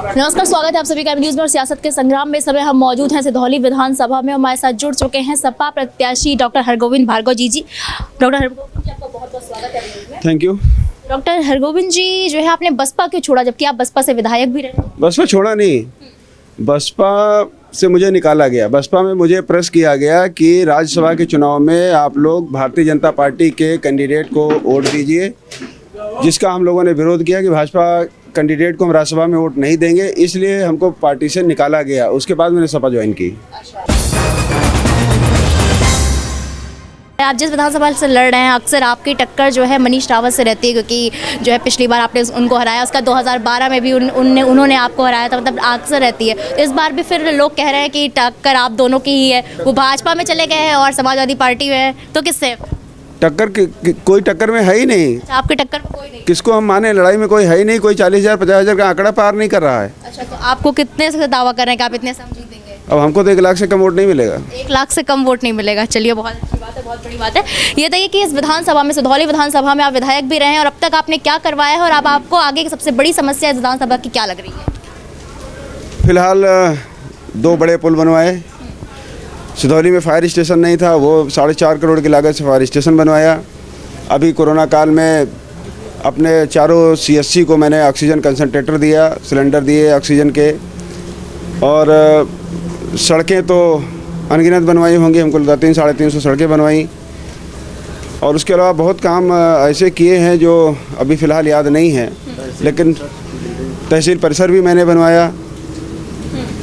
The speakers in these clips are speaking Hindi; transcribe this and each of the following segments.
नमस्कार, स्वागत है आप सभी का न्यूज़ में। और सियासत के संग्राम में समय हम मौजूद हैं सिधौली विधानसभा में। हमारे साथ जुड़ चुके हैं सपा प्रत्याशी डॉक्टर हरगोविंद भार्गव जी। डॉक्टर हरगोविंद जी, आपका बहुत बहुत स्वागत है न्यूज़ में। Thank you. डॉक्टर हरगोविंद जी, जो है आपने बसपा क्यों छोड़ा, जबकि आप बसपा से विधायक भी रहे? बसपा छोड़ा नहीं, बसपा से मुझे निकाला गया। बसपा में मुझे प्रेस किया गया कि राज्यसभा के चुनाव में आप लोग भारतीय जनता पार्टी के कैंडिडेट को वोट दीजिए, जिसका हम लोगों ने विरोध किया कि भाजपा कैंडिडेट को हम राज्यसभा में वोट नहीं देंगे, इसलिए हमको पार्टी से निकाला गया। उसके बाद मैंने सपा ज्वाइन की। आप जिस विधानसभा से लड़ रहे हैं, अक्सर आपकी टक्कर जो है मनीष रावत से रहती है, क्योंकि जो है पिछली बार आपने उनको हराया, उसका 2012 में भी उन्होंने आपको हराया था, मतलब अक्सर रहती है। इस बार भी फिर लोग कह रहे हैं कि टक्कर आप दोनों की ही है। वो भाजपा में चले गए हैं और समाजवादी पार्टी में है, तो किससे टक्कर कोई टक्कर में है ही नहीं। आपकी टक्कर में कोई नहीं? किसको हम माने, लड़ाई में कोई है ही नहीं। कोई 40,000 50,000 का आंकड़ा पार नहीं कर रहा है। अच्छा, तो आपको कितने से दावा कर रहे हैं कि आप इतने से जीतेंगे? अब हमको तो 1 लाख से कम वोट नहीं मिलेगा। 1 लाख से कम वोट नहीं मिलेगा। चलिए, बहुत अच्छी बात है, बहुत बड़ी बात है। ये बताइए कि इस विधानसभा में, सिधौली विधानसभा में आप विधायक भी रहे हैं, और अब तक आपने क्या करवाया है, और अब आपको आगे की सबसे बड़ी समस्या इस विधानसभा की क्या लग रही है? फिलहाल 2 बड़े पुल बनवाए। सिधौली में फायर स्टेशन नहीं था, वो 4.5 करोड़ की लागत से फायर स्टेशन बनवाया। अभी कोरोना काल में अपने चारों CSC को मैंने ऑक्सीजन कंसंट्रेटर दिया, सिलेंडर दिए ऑक्सीजन के। और सड़कें तो अनगिनत बनवाई होंगी, हमको 300-350 सड़कें बनवाई। और उसके अलावा बहुत काम ऐसे किए हैं जो अभी फ़िलहाल याद नहीं है, लेकिन तहसील परिसर भी मैंने बनवाया।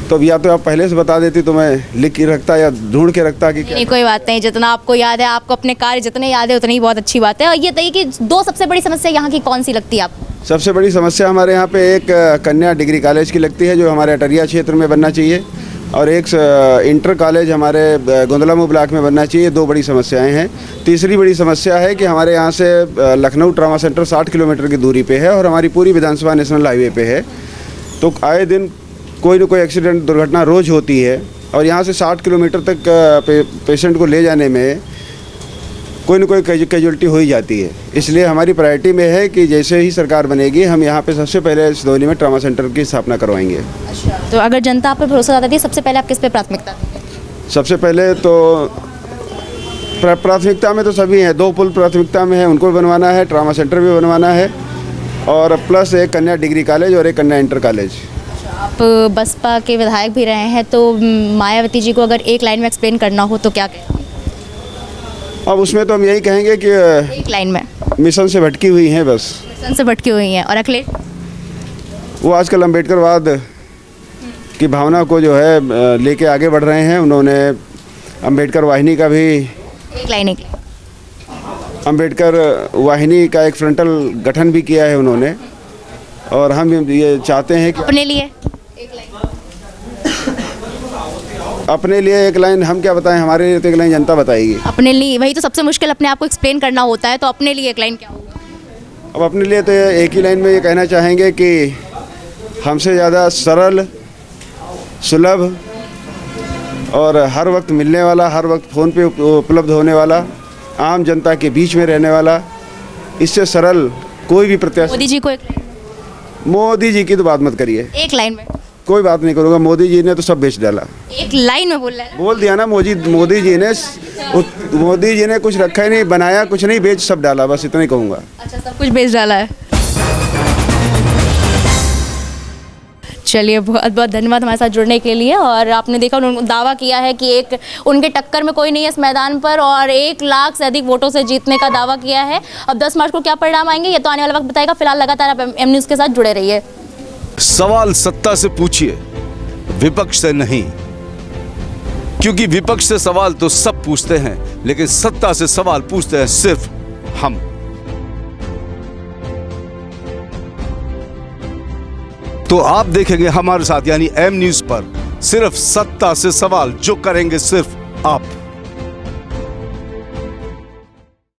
तो या तो आप पहले से बता देती तो मैं लिख के रखता या ढूंढ के रखता कि नहीं, कोई बात नहीं। जितना आपको याद है, आपको अपने कार्य जितने याद है, उतनी ही बहुत अच्छी बात है। और ये बताइए कि 2 सबसे बड़ी समस्या यहाँ की कौन सी लगती है आपको? सबसे बड़ी समस्या हमारे यहाँ पे एक कन्या डिग्री कॉलेज की लगती है, जो हमारे अटरिया क्षेत्र में बनना चाहिए, और एक इंटर कॉलेज हमारे गोंदलामऊ ब्लॉक में बनना चाहिए। 2 बड़ी समस्याएं हैं। तीसरी बड़ी समस्या है कि हमारे यहाँ से लखनऊ ट्रामा सेंटर 60 किलोमीटर की दूरी पे है, और हमारी पूरी विधानसभा नेशनल हाईवे पे है। तो आए दिन कोई न कोई एक्सीडेंट, दुर्घटना रोज़ होती है, और यहाँ से 60 किलोमीटर तक पेशेंट को ले जाने में कोई न कोई कैजुअल्टी हो ही जाती है। इसलिए हमारी प्रायोरिटी में है कि जैसे ही सरकार बनेगी, हम यहाँ पे सबसे पहले सिधौली में ट्रामा सेंटर की स्थापना करवाएंगे। अच्छा, तो अगर जनता आप पर भरोसा जाती है, सबसे पहले आप किस पे प्राथमिकता देंगे? सबसे पहले तो प्राथमिकता में तो सभी हैं। 2 पुल प्राथमिकता में है, उनको भी बनवाना है, ट्रामा सेंटर भी बनवाना है, और प्लस एक कन्या डिग्री कॉलेज और एक कन्या इंटर कॉलेज। आप बसपा के विधायक भी रहे हैं, तो मायावती जी को अगर एक लाइन में एक्सप्लेन करना हो तो क्या कहें? अब उसमें तो हम यही कहेंगे कि एक लाइन में मिशन से भटकी हुई हैं बस। मिशन से भटकी हुई हैं। और अखिलेश, वो आजकल अम्बेडकरवाद की भावना को जो है लेके आगे बढ़ रहे हैं। उन्होंने अम्बेडकर वाहिनी का भी, एक लाइन अम्बेडकर वाहिनी का एक फ्रंटल गठन भी किया है उन्होंने। और हम ये चाहते हैं कि अपने लिए एक लाइन हम क्या बताएं, हमारे लिए तो एक लाइन जनता बताएगी। अपने लिए वही तो सबसे मुश्किल, अपने आप को एक्सप्लेन करना होता है, तो अपने लिए एक लाइन क्या होगा? अब अपने लिए तो एक ही लाइन में ये कहना चाहेंगे कि हमसे ज़्यादा सरल, सुलभ और हर वक्त मिलने वाला, हर वक्त फ़ोन पे उपलब्ध होने वाला, आम जनता के बीच में रहने वाला, इससे सरल कोई भी प्रत्याशी। मोदी जी को एक लाइन, मोदी जी की तो बात मत करिए। एक लाइन में कोई बात नहीं करूँगा। मोदी जी ने तो सब बेच डाला। एक लाइन में बोल रहा है। बोल दिया ना, मोदी जी ने कुछ रखा ही नहीं, बनाया कुछ नहीं, बेच सब डाला, बस इतना ही कहूँगा। अच्छा, सब कुछ बेच डाला है। चलिए, बहुत बहुत धन्यवाद हमारे साथ जुड़ने के लिए। और आपने देखा, उन्होंने दावा किया है कि एक उनके टक्कर में कोई नहीं है इस मैदान पर, और 1 लाख से अधिक वोटों से जीतने का दावा किया है। अब 10 मार्च को क्या परिणाम आएंगे, ये तो आने वाला वक्त बताएगा। फिलहाल लगातार आप एम न्यूज़ के साथ जुड़े रहिए। सवाल सत्ता से पूछिए, विपक्ष से नहीं, क्योंकि विपक्ष से सवाल तो सब पूछते हैं, लेकिन सत्ता से सवाल पूछते हैं सिर्फ हम। तो आप देखेंगे हमारे साथ, यानी एम न्यूज़ पर, सिर्फ सत्ता से सवाल जो करेंगे सिर्फ आप।